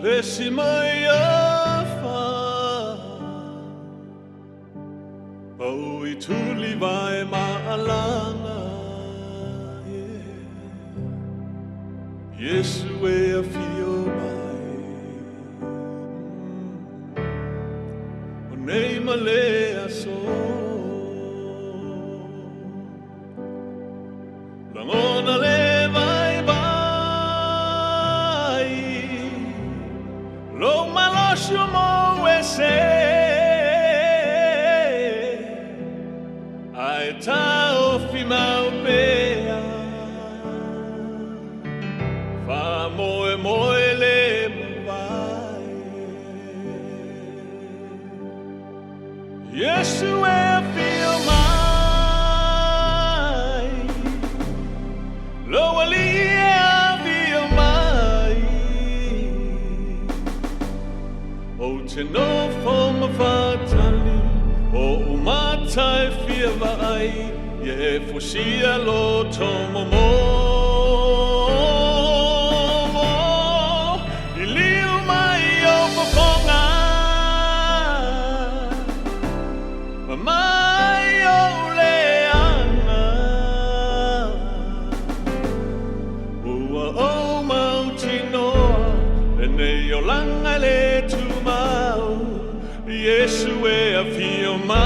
Esi mai afa Fauoo I tuli vai maalanga IESU AFIO mai Moemalemalo so Langona le vai vai Lo malosho mo ese Ai tau fi mau pea Fa moemalemalo vai IESU AFIO mai Lo ali AFIO mai O te no fo Mafatau O umatai fia vai Ye fusia lo tomo mo I liu mai o poponga Mai o leanga Ua o mautinoa E nei o langa le tumau IESU AFIO mai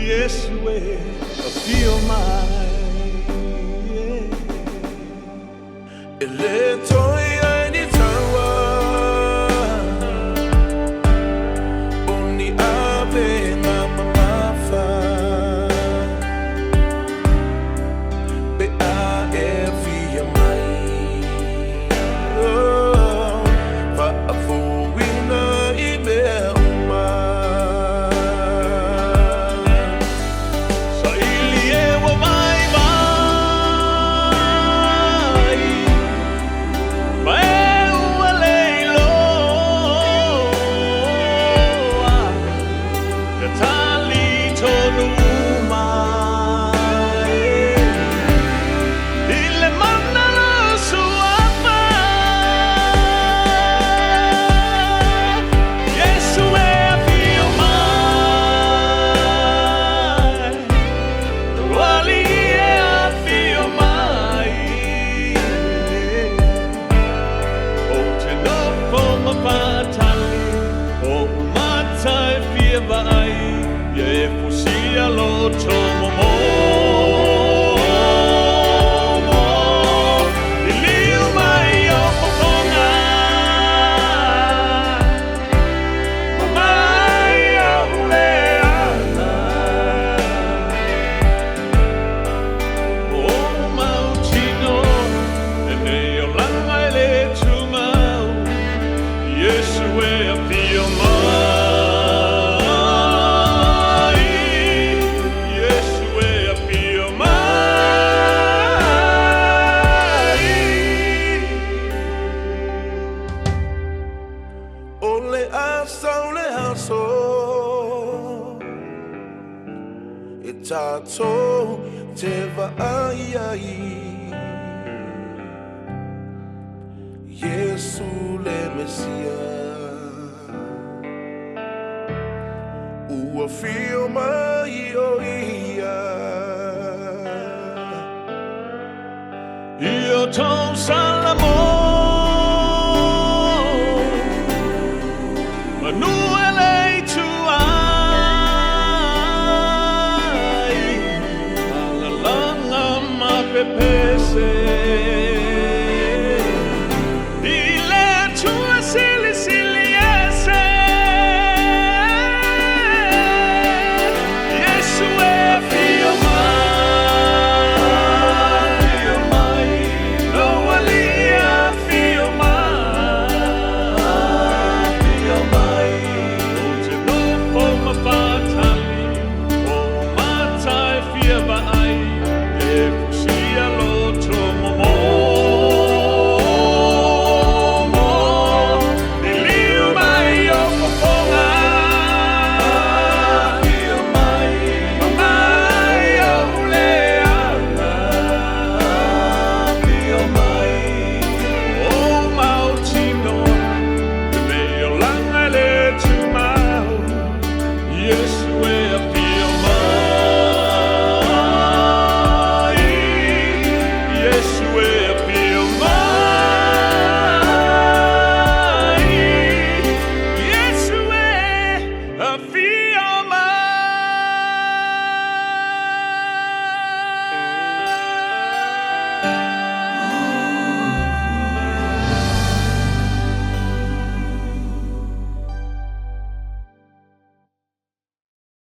IESU AFIO mai Ele toi ai ni tawa Oni ave na mamafa Be AFIO mai Fa Fauoo na ibe uma Sa ili e wa mai mai Mai ua leilo Ka tali tonu mai Ile mana la suapa IESU AFIO mai Wali AFIO mai O te no fo Mafatau O umatai fia vai Ye fusia lo tomo mo I liu mai o poponga Mai o leana O mautino E nei o langa e le tumau IESU AFIO mai IESU AFIO mai Ole asau le aso E tātou te vai ai IESU le Mesia Ua fio mai o ia Io ton salamo